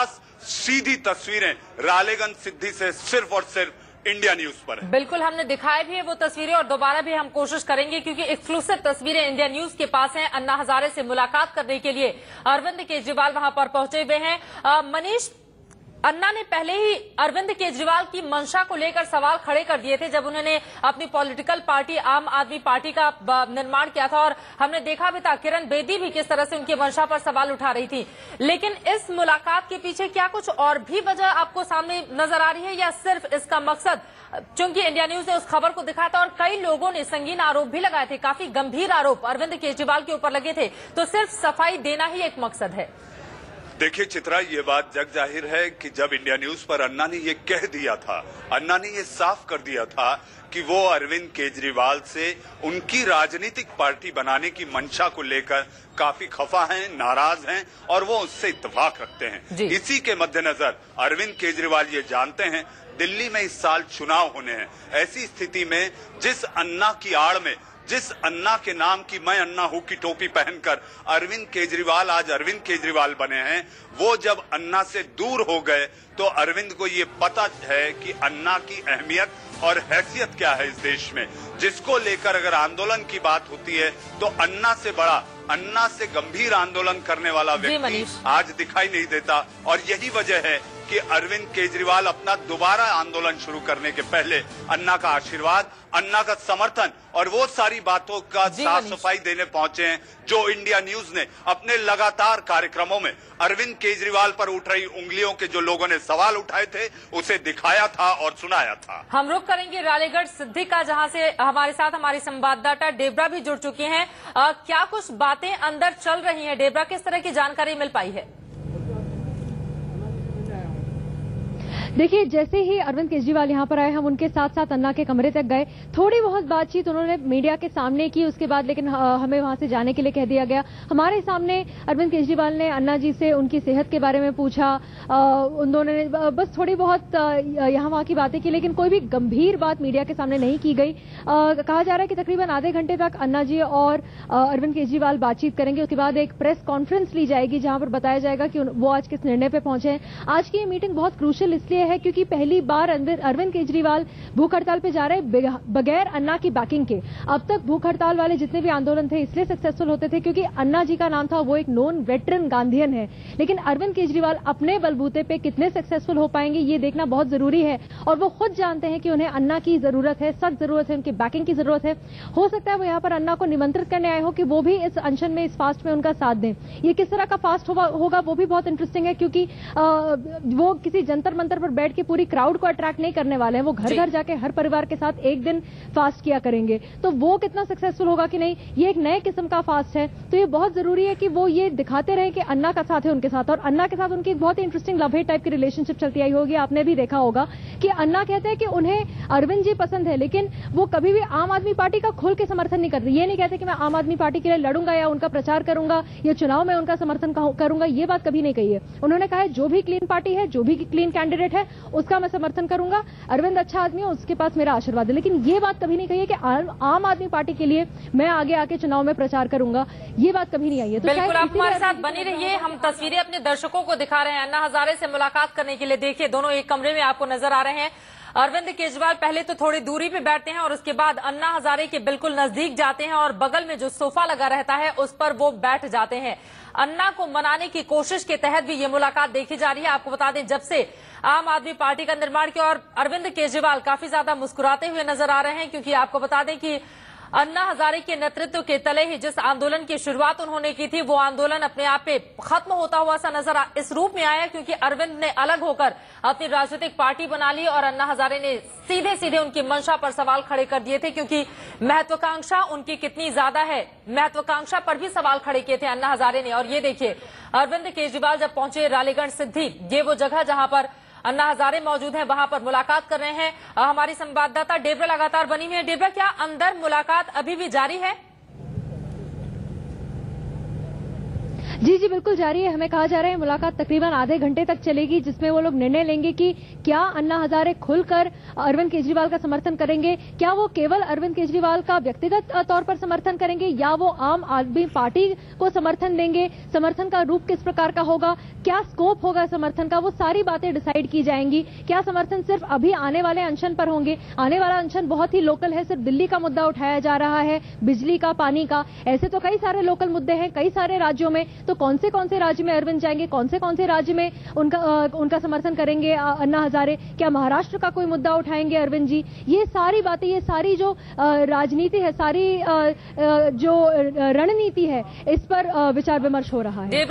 सीधी तस्वीरें रालेगन सिद्धि से सिर्फ और सिर्फ इंडिया न्यूज पर है। बिल्कुल, हमने दिखाई भी है वो तस्वीरें और दोबारा भी हम कोशिश करेंगे क्योंकि एक्सक्लूसिव तस्वीरें इंडिया न्यूज के पास हैं। अन्ना हजारे से मुलाकात करने के लिए अरविंद केजरीवाल वहां पर पहुंचे हुए हैं। मनीष, अन्ना ने पहले ही अरविंद केजरीवाल की मंशा को लेकर सवाल खड़े कर दिए थे जब उन्होंने अपनी पॉलिटिकल पार्टी आम आदमी पार्टी का निर्माण किया था, और हमने देखा भी था किरण बेदी भी किस तरह से उनकी मंशा पर सवाल उठा रही थी। लेकिन इस मुलाकात के पीछे क्या कुछ और भी वजह आपको सामने नजर आ रही है, या सिर्फ इसका मकसद, चूंकि इंडिया न्यूज ने उस खबर को दिखाया था और कई लोगों ने संगीन आरोप भी लगाए थे, काफी गंभीर आरोप अरविंद केजरीवाल के ऊपर लगे थे, तो सिर्फ सफाई देना ही एक मकसद है? देखिए चित्रा, ये बात जग जाहिर है कि जब इंडिया न्यूज पर अन्ना ने ये कह दिया था, अन्ना ने ये साफ कर दिया था कि वो अरविंद केजरीवाल से उनकी राजनीतिक पार्टी बनाने की मंशा को लेकर काफी खफा हैं, नाराज हैं और वो उससे इत्तेफाक रखते हैं। इसी के मद्देनजर अरविंद केजरीवाल ये जानते हैं दिल्ली में इस साल चुनाव होने हैं। ऐसी स्थिति में जिस अन्ना की आड़ में, जिस अन्ना के नाम की मैं अन्ना हूं की टोपी पहनकर अरविंद केजरीवाल आज अरविंद केजरीवाल बने हैं, वो जब अन्ना से दूर हो गए तो अरविंद को ये पता है कि अन्ना की अहमियत और हैसियत क्या है इस देश में, जिसको लेकर अगर आंदोलन की बात होती है तो अन्ना से बड़ा, अन्ना से गंभीर आंदोलन करने वाला व्यक्ति आज दिखाई नहीं देता। और यही वजह है कि अरविंद केजरीवाल अपना दोबारा आंदोलन शुरू करने के पहले अन्ना का आशीर्वाद, अन्ना का समर्थन और वो सारी बातों का साफ सफाई देने पहुंचे हैं जो इंडिया न्यूज ने अपने लगातार कार्यक्रमों में अरविंद केजरीवाल पर उठ रही उंगलियों के जो लोगों ने सवाल उठाए थे उसे दिखाया था और सुनाया था। हम रुक करेंगे रालेगढ़ सिद्धि का, जहां से हमारे साथ हमारी संवाददाता डेबरा भी जुड़ चुकी हैं। क्या कुछ बातें अंदर चल रही हैं डेबरा, किस तरह की जानकारी मिल पाई है? देखिए, जैसे ही अरविंद केजरीवाल यहां पर आए, हम उनके साथ साथ अन्ना के कमरे तक गए। थोड़ी बहुत बातचीत उन्होंने मीडिया के सामने की, उसके बाद लेकिन हमें वहां से जाने के लिए कह दिया गया। हमारे सामने अरविंद केजरीवाल ने अन्ना जी से उनकी सेहत के बारे में पूछा, उन्होंने बस थोड़ी बहुत यहाँ वहां की बातें की, लेकिन कोई भी गंभीर बात मीडिया के सामने नहीं की गई। कहा जा रहा है कि तकरीबन आधे घंटे तक अन्ना जी और अरविंद केजरीवाल बातचीत करेंगे। उसके बाद एक प्रेस कॉन्फ्रेंस ली जाएगी जहां पर बताया जाएगा कि वो आज किस निर्णय पर पहुंचे हैं। आज की ये मीटिंग बहुत क्रूशियल इसलिए है क्योंकि पहली बार अरविंद केजरीवाल भूख हड़ताल पे जा रहे हैं बगैर अन्ना की बैकिंग के। अब तक भूख हड़ताल वाले जितने भी आंदोलन थे इसलिए सक्सेसफुल होते थे क्योंकि अन्ना जी का नाम था, वो एक नॉन वेटरन गांधीयन है। लेकिन अरविंद केजरीवाल अपने बलबूते पे कितने सक्सेसफुल हो पाएंगे ये देखना बहुत जरूरी है, और वो खुद जानते हैं कि उन्हें अन्ना की जरूरत है, सख्त जरूरत है, उनकी बैकिंग की जरूरत है। हो सकता है वो यहाँ पर अन्ना को निमंत्रित करने आए हो कि वो भी इस अनशन में, इस फास्ट में उनका साथ दें। ये किस तरह का फास्ट होगा वो भी बहुत इंटरेस्टिंग है क्योंकि वो किसी जंतर मंतर पर बैठ के पूरी क्राउड को अट्रैक्ट नहीं करने वाले हैं। वो घर घर जाके हर परिवार के साथ एक दिन फास्ट किया करेंगे, तो वो कितना सक्सेसफुल होगा कि नहीं, ये एक नए किस्म का फास्ट है। तो ये बहुत जरूरी है कि वो ये दिखाते रहे कि अन्ना का साथ है उनके साथ, और अन्ना के साथ उनकी एक बहुत ही इंटरेस्टिंग लव हेट टाइप की रिलेशनशिप चलती आई होगी। आपने भी देखा होगा कि अन्ना कहते हैं कि उन्हें अरविंद जी पसंद है, लेकिन वो कभी भी आम आदमी पार्टी का खुल के समर्थन नहीं करते। ये नहीं कहते कि मैं आम आदमी पार्टी के लिए लड़ूंगा या उनका प्रचार करूंगा या चुनाव में उनका समर्थन करूंगा, ये बात कभी नहीं कही है। उन्होंने कहा है जो भी क्लीन पार्टी है, जो भी क्लीन कैंडिडेट है, उसका मैं समर्थन करूंगा। अरविंद अच्छा आदमी है, उसके पास मेरा आशीर्वाद है। लेकिन ये बात कभी नहीं कही है कि आम आदमी पार्टी के लिए मैं आगे आके चुनाव में प्रचार करूंगा, ये बात कभी नहीं आई है। तो बिल्कुल, आप हमारे साथ बनी रहिए, हम तस्वीरें अपने दर्शकों को दिखा रहे हैं अन्ना हजारे से मुलाकात करने के लिए। देखिए, दोनों एक कमरे में आपको नजर आ रहे हैं। अरविंद केजरीवाल पहले तो थोड़ी दूरी पे बैठते हैं और उसके बाद अन्ना हजारे के बिल्कुल नजदीक जाते हैं और बगल में जो सोफा लगा रहता है उस पर वो बैठ जाते हैं। अन्ना को मनाने की कोशिश के तहत भी ये मुलाकात देखी जा रही है। आपको बता दें, जब से आम आदमी पार्टी का निर्माण किया और अरविंद केजरीवाल काफी ज्यादा मुस्कुराते हुए नजर आ रहे हैं, क्योंकि आपको बता दें कि अन्ना हजारे के नेतृत्व के तले ही जिस आंदोलन की शुरुआत उन्होंने की थी वो आंदोलन अपने आप पे खत्म होता हुआ सा नजर इस रूप में आया क्योंकि अरविंद ने अलग होकर अपनी राजनीतिक पार्टी बना ली और अन्ना हजारे ने सीधे सीधे उनकी मंशा पर सवाल खड़े कर दिए थे, क्योंकि महत्वाकांक्षा उनकी कितनी ज्यादा है, महत्वाकांक्षा पर भी सवाल खड़े किए थे अन्ना हजारे ने। और ये देखिए, अरविंद केजरीवाल जब पहुंचे रालेगढ़ सिद्धि, ये वो जगह जहां पर अन्ना हजारे मौजूद हैं, वहां पर मुलाकात कर रहे हैं। हमारी संवाददाता डेबरा लगातार बनी हुई है। डेबरा, क्या अंदर मुलाकात अभी भी जारी है? जी बिल्कुल जारी है। हमें कहा जा रहा है मुलाकात तकरीबन आधे घंटे तक चलेगी, जिसमें वो लोग निर्णय लेंगे कि क्या अन्ना हजारे खुलकर अरविंद केजरीवाल का समर्थन करेंगे, क्या वो केवल अरविंद केजरीवाल का व्यक्तिगत तौर पर समर्थन करेंगे या वो आम आदमी पार्टी को समर्थन देंगे, समर्थन का रूप किस प्रकार का होगा, क्या स्कोप होगा समर्थन का, वो सारी बातें डिसाइड की जाएंगी। क्या समर्थन सिर्फ अभी आने वाले अनशन पर होंगे? आने वाला अनशन बहुत ही लोकल है, सिर्फ दिल्ली का मुद्दा उठाया जा रहा है, बिजली का, पानी का। ऐसे तो कई सारे लोकल मुद्दे हैं कई सारे राज्यों में, तो कौन से राज्य में अरविंद जाएंगे, कौन से राज्य में उनका समर्थन करेंगे अन्ना हजारे? क्या महाराष्ट्र का कोई मुद्दा उठाएंगे अरविंद जी? ये सारी बातें, ये सारी जो राजनीति है, सारी जो रणनीति है, इस पर विचार विमर्श हो रहा है।